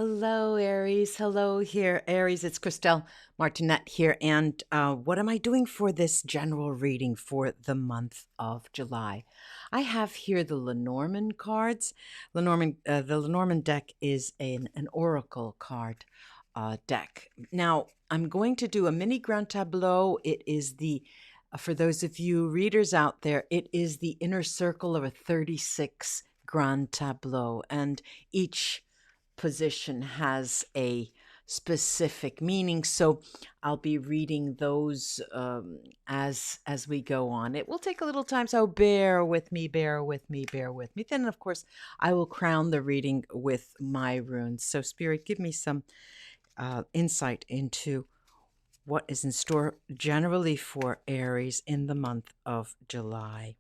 Hello, Aries. Hello here, Aries. It's Christelle Martinette here. And what am I doing for this general reading for the month of July? I have here the Lenormand cards. The Lenormand deck is an oracle card deck. Now, I'm going to do a mini Grand Tableau. It is for those of you readers out there, it is the inner circle of a 36 Grand Tableau. And each position has a specific meaning, so I'll be reading those as we go on. It will take a little time, so bear with me, bear with me, bear with me. Then, of course, I will crown the reading with my runes. So, Spirit, give me some insight into what is in store generally for Aries in the month of July.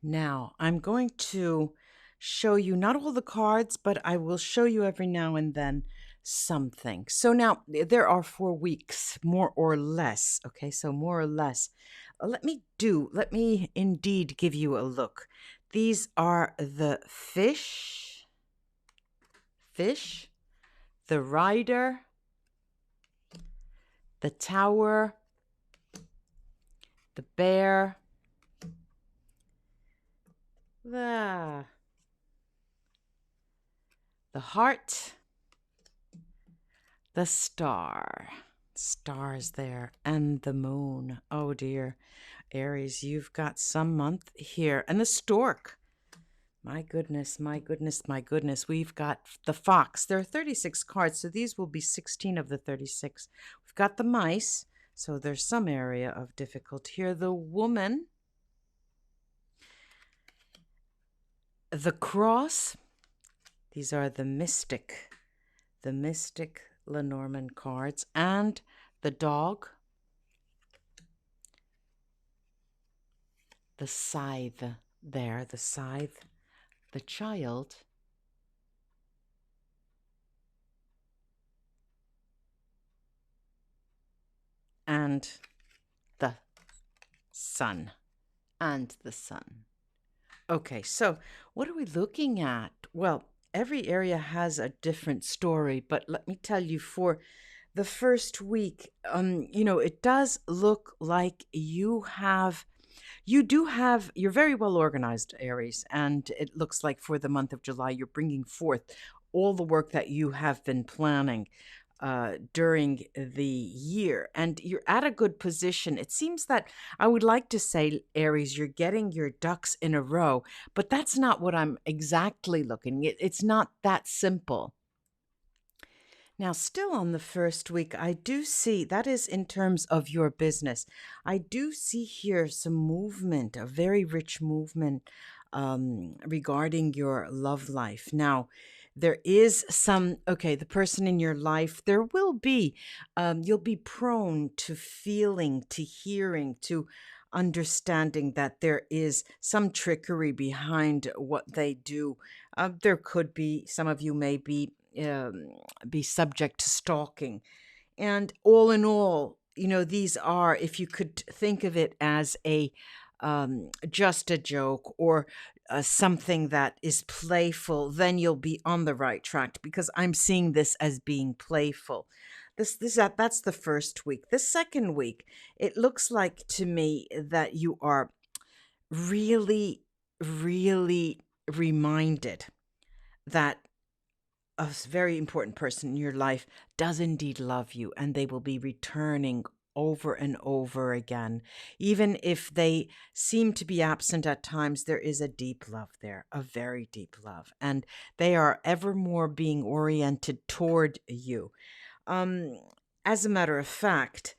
Now, I'm going to show you not all the cards, but I will show you every now and then something. So now there are 4 weeks, more or less. Okay, so more or less. Let me indeed give you a look. These are the fish, the rider, the tower, the bear, the heart, the stars there, and the moon. Oh dear, Aries, you've got some month here. And the stork. My goodness, my goodness, my goodness. We've got the fox. There are 36 cards, so these will be 16 of the 36. We've got the mice, so there's some area of difficulty here. The woman, the cross. These are the mystic Lenormand cards, and the dog, the scythe there, the child, and the sun, Okay, so what are we looking at? Well, every area has a different story, but let me tell you, for the first week, it does look like you're very well organized, Aries, and it looks like for the month of July, you're bringing forth all the work that you have been planning during the year, and you're at a good position. It seems that, I would like to say, Aries, you're getting your ducks in a row, but that's not what I'm exactly looking. It's not that simple. Now, still on the first week, I do see, that is in terms of your business, I do see here some movement, a very rich movement regarding your love life. Now, there is the person in your life, there will be, you'll be prone to feeling, to hearing, to understanding that there is some trickery behind what they do. There could be, some of you may be subject to stalking. And all in all, these are, if you could think of it as just a joke or something that is playful, then you'll be on the right track, because I'm seeing this as being playful. That's the first week. The second week, it looks like to me that you are really, really reminded that a very important person in your life does indeed love you, and they will be returning over and over again. Even if they seem to be absent at times, there is a deep love there, a very deep love, and they are ever more being oriented toward you. As a matter of fact,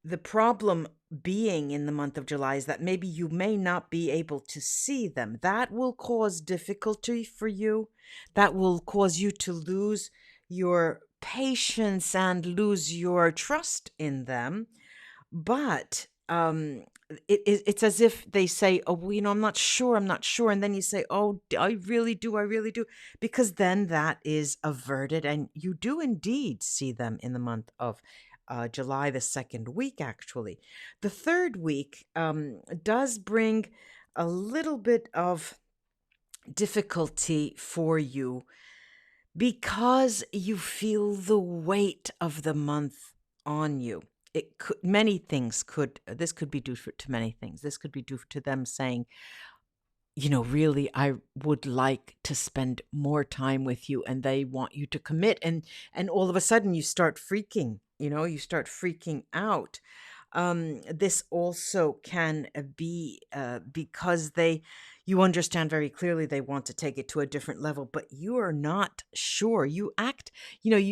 the problem being in the month of July is that maybe you may not be able to see them. That will cause difficulty for you. That will cause you to lose your patience and lose your trust in them. But it's as if they say, "Oh, well, I'm not sure," and then you say, "Oh, I really do," because then that is averted, and you do indeed see them in the month of July, the second week. Actually, the third week does bring a little bit of difficulty for you because you feel the weight of the month on you. It could many things could this could be due to many things. This could be due to them saying, really, I would like to spend more time with you, and they want you to commit, and all of a sudden you start freaking, you start freaking out. This also can be because you understand very clearly they want to take it to a different level, but you are not sure. You act,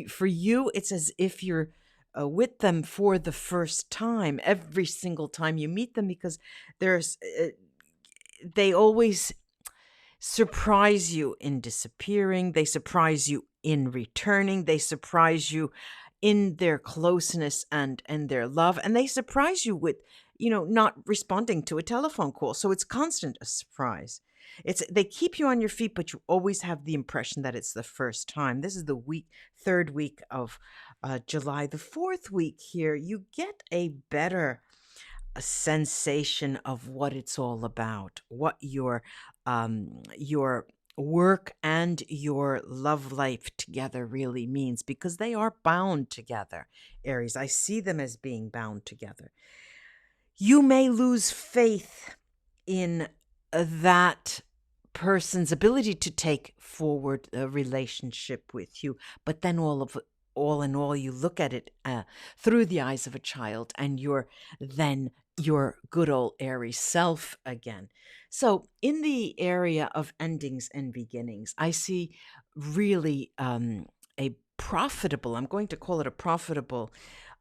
for you, it's as if you're with them for the first time every single time you meet them, because they always surprise you in disappearing. They surprise you in returning. They surprise you in their closeness and their love. And they surprise you with, not responding to a telephone call. So it's constant a surprise. They keep you on your feet, but you always have the impression that it's the first time. This is the third week of July. The fourth week here, you get a better a sensation of what it's all about, what your work and your love life together really means, because they are bound together. Aries, I see them as being bound together. You may lose faith in that person's ability to take forward a relationship with you, but then all in all, you look at it through the eyes of a child, and you're then your good old Aries self again. So in the area of endings and beginnings, I see really a profitable, I'm going to call it a profitable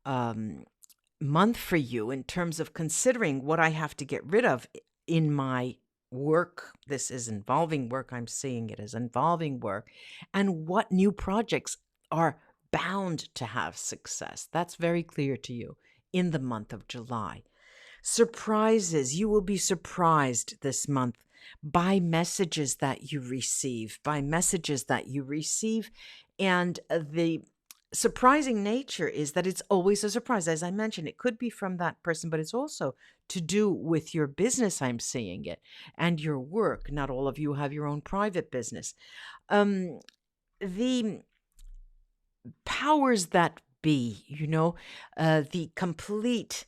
um, month for you in terms of considering what I have to get rid of in my work. This is involving work. I'm seeing it as involving work, and what new projects are bound to have success. That's very clear to you in the month of July. Surprises. You will be surprised this month by messages that you receive, And the surprising nature is that it's always a surprise. As I mentioned, it could be from that person, but it's also to do with your business. I'm seeing it, and your work. Not all of you have your own private business. The powers that be, the complete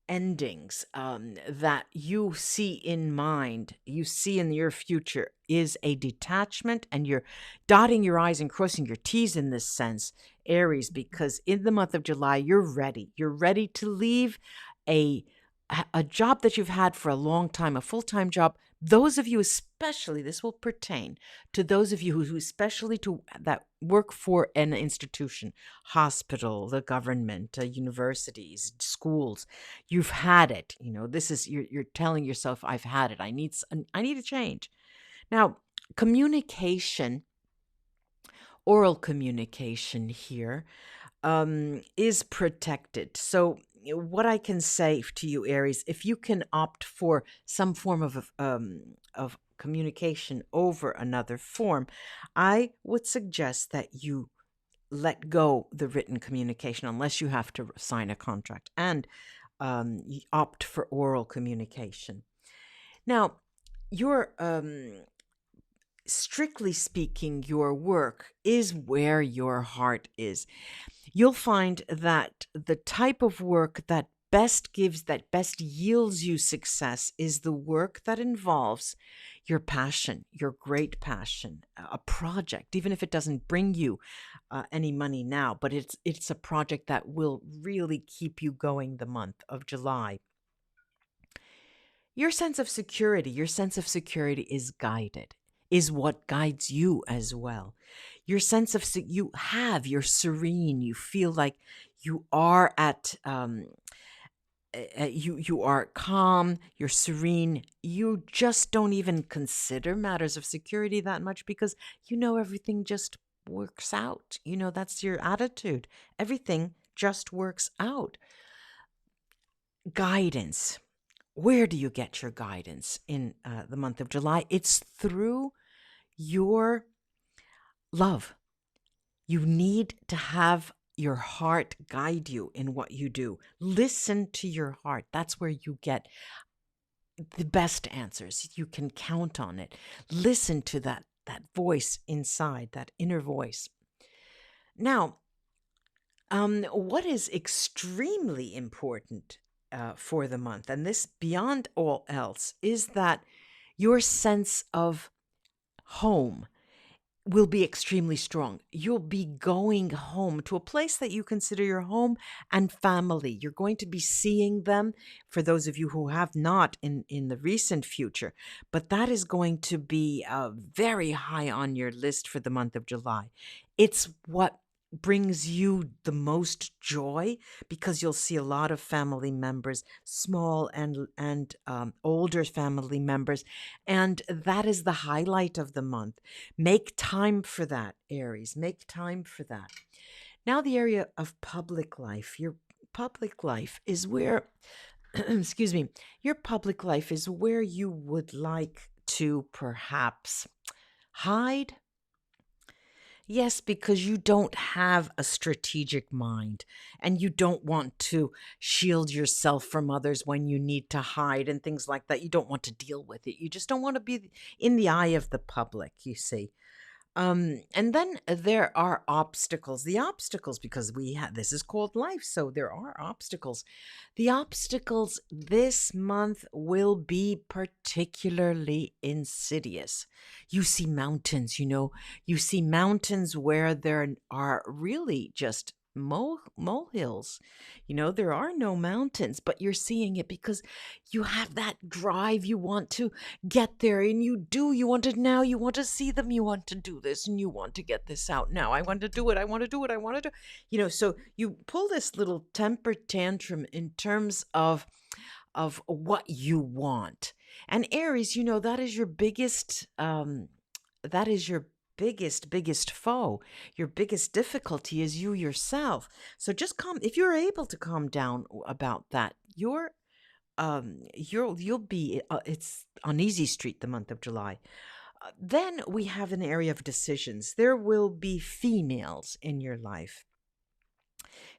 endings that you see in mind, you see in your future, is a detachment, and you're dotting your I's and crossing your T's in this sense, Aries, because in the month of July, you're ready. You're ready to leave a job that you've had for a long time, a full-time job. Those of you especially, this will pertain to those of you who especially that work for an institution, hospital, the government, universities, schools. You've had it. This is you're telling yourself, I've had it. I need a change. Now, communication, oral communication here is protected. So what I can say to you, Aries, if you can opt for some form of communication over another form, I would suggest that you let go the written communication, unless you have to sign a contract, and you opt for oral communication. Now, your strictly speaking, your work is where your heart is. You'll find that the type of work that best yields you success is the work that involves your passion, your great passion, a project, even if it doesn't bring you any money now, but it's a project that will really keep you going the month of July. Your sense of security is guided, is what guides you as well. Your sense of, you're serene, you feel like you are you are calm, you're serene. You just don't even consider matters of security that much, because everything just works out. That's your attitude. Everything just works out. Guidance. Where do you get your guidance in the month of July? It's through your love. You need to have your heart guide you in what you do. Listen to your heart. That's where you get the best answers. You can count on it. Listen to that voice inside, that inner voice. Now, what is extremely important for the month, and this beyond all else, is that your sense of home will be extremely strong. You'll be going home to a place that you consider your home and family. You're going to be seeing them, for those of you who have not in the recent future, but that is going to be very high on your list for the month of July. It's what brings you the most joy, because you'll see a lot of family members, small and older family members, and that is the highlight of the month. Make time for that, Aries. Make time for that. Now, the area of public life. Your public life is where, excuse me, your public life is where you would like to perhaps hide. Yes, because you don't have a strategic mind and you don't want to shield yourself from others when you need to hide and things like that. You don't want to deal with it. You just don't want to be in the eye of the public, you see. And then there are obstacles. The obstacles, because this is called life, so there are obstacles. The obstacles this month will be particularly insidious. You see mountains, you see mountains where there are really just molehills. There are no mountains, but you're seeing it because you have that drive. You want to get there, and you want it now. You want to see them. You want to do this, and you want to get this out now. I want to do it. I want to do it. I want to do. So you pull this little temper tantrum in terms of what you want. And Aries, that is your biggest foe. Your biggest difficulty is you yourself. So just if you're able to calm down about that, you'll be it's on easy street the month of July. Then we have an area of decisions. There will be females in your life.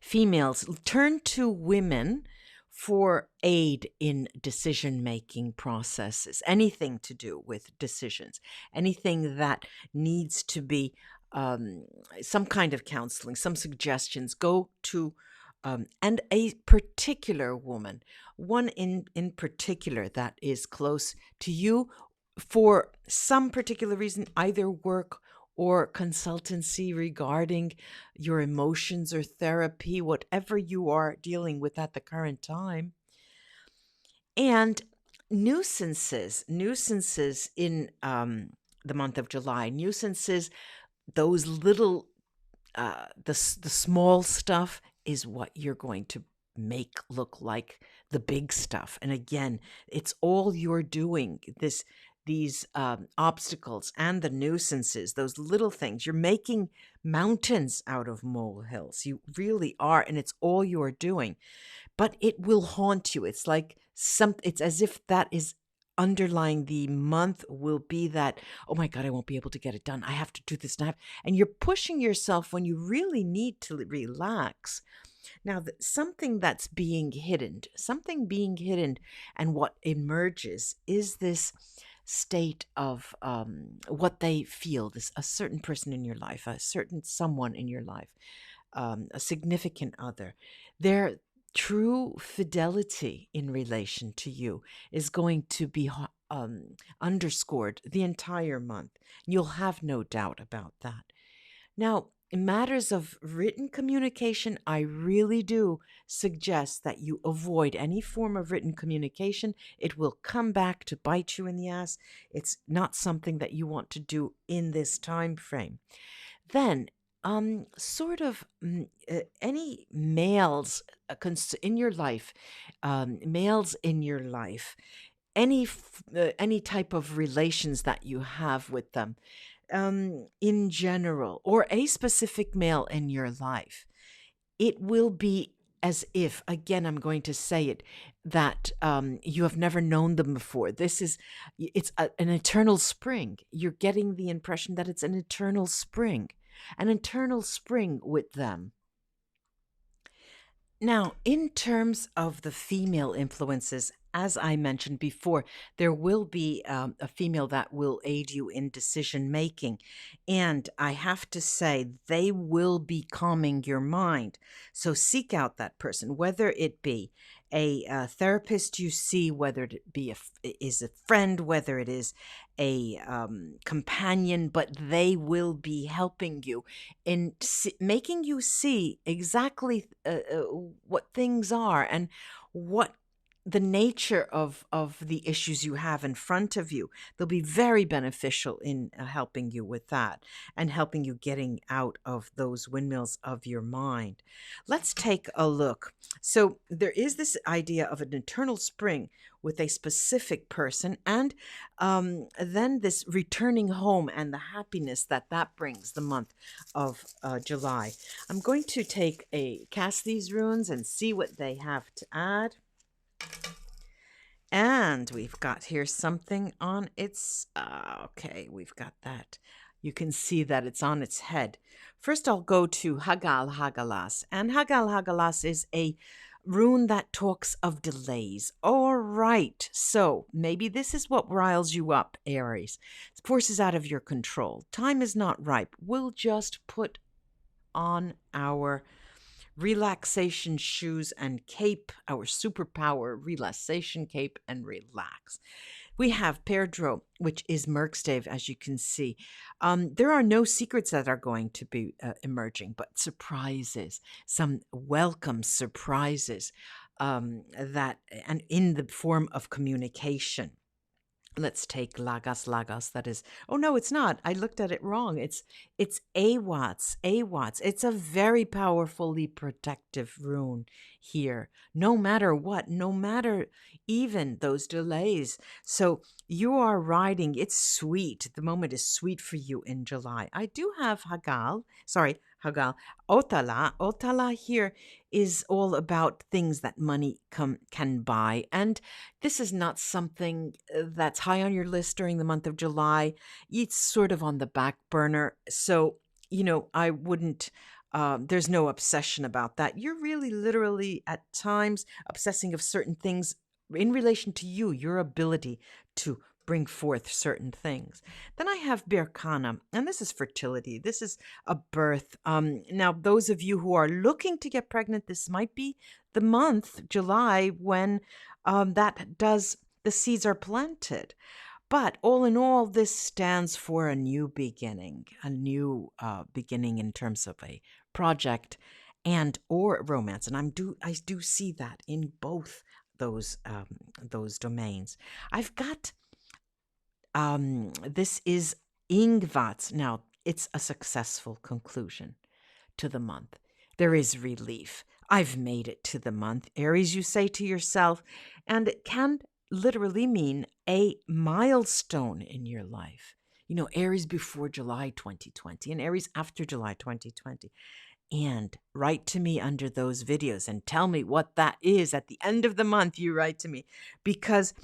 Females, turn to women for aid in decision-making processes, anything to do with decisions, anything that needs to be some kind of counseling, some suggestions. Go to and a particular woman, one in particular that is close to you for some particular reason, either work or consultancy regarding your emotions or therapy, whatever you are dealing with at the current time. And nuisances in the month of July, nuisances, those little, the small stuff is what you're going to make look like the big stuff. And again, it's all you're doing, these obstacles and the nuisances, those little things. You're making mountains out of molehills. You really are, and it's all you're doing. But it will haunt you. It's like it's as if that is underlying the month will be that, oh my God, I won't be able to get it done. I have to do this now. And you're pushing yourself when you really need to relax. Now, something being hidden, and what emerges is this state of what they feel, a certain person in your life, a certain someone in your life, a significant other. Their true fidelity in relation to you is going to be underscored the entire month. You'll have no doubt about that. Now, in matters of written communication, I really do suggest that you avoid any form of written communication. It will come back to bite you in the ass. It's not something that you want to do in this time frame. Then, any males in your life, any type of relations that you have with them, in general, or a specific male in your life, it will be as if, again, I'm going to say it, that you have never known them before. It's an eternal spring. You're getting the impression that it's an eternal spring with them. Now, in terms of the female influences, as I mentioned before, there will be a female that will aid you in decision making. And I have to say, they will be calming your mind. So seek out that person, whether it be a therapist you see, whether it be is a friend, whether it is a companion, but they will be helping you in making you see exactly what things are and what the nature of the issues you have in front of you. They'll be very beneficial in helping you with that and helping you getting out of those windmills of your mind. Let's take a look. So there is this idea of an eternal spring with a specific person, and then this returning home and the happiness that that brings the month of July. I'm going to cast these runes and see what they have to add. And we've got here something on its, okay, we've got that. You can see that it's on its head. First, I'll go to Hagal Hagalas. And Hagal Hagalas is a rune that talks of delays. All right, so maybe this is what riles you up, Aries. Forces out of your control. Time is not ripe. We'll just put on our relaxation shoes and cape, our superpower relaxation cape, and relax. We have Perdro, which is Merkstave, as you can see. There are no secrets that are going to be emerging, but surprises, some welcome surprises that, and in the form of communication. Let's take Lagos Lagos. That is, oh no, it's not. I looked at it wrong. It's Awats. Awats. It's a very powerfully protective rune here. No matter what, no matter even those delays. So you are riding. It's sweet. The moment is sweet for you in July. I do have Hagal. Otala. Otala here is all about things that money can buy. And this is not something that's high on your list during the month of July. It's sort of on the back burner. So, I wouldn't, there's no obsession about that. You're really literally at times obsessing of certain things in relation to you, your ability to bring forth certain things. Then I have Birkana, and this is fertility. This is a birth. Now, those of you who are looking to get pregnant, this might be the month, July, when the seeds are planted. But all in all, this stands for a new beginning in terms of a project and or romance. And I do see that in both those domains. I've got this is Ingvat. Now, it's a successful conclusion to the month. There is relief. I've made it to the month. Aries, you say to yourself, and it can literally mean a milestone in your life. Aries before July 2020 and Aries after July 2020. And write to me under those videos and tell me what that is at the end of the month. You write to me, because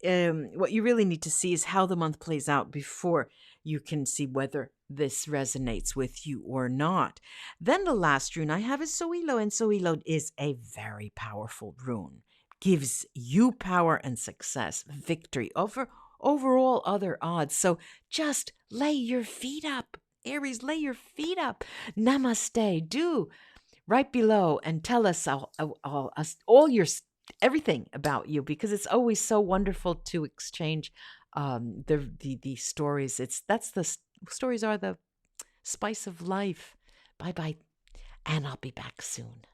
what you really need to see is how the month plays out before you can see whether this resonates with you or not. Then the last rune I have is Soilo, and Soilo is a very powerful rune. Gives you power and success, victory over all other odds. So just lay your feet up. Aries, lay your feet up. Namaste. Do right below and tell us all your everything about you, because it's always so wonderful to exchange the stories. Stories are the spice of life. Bye bye, and I'll be back soon.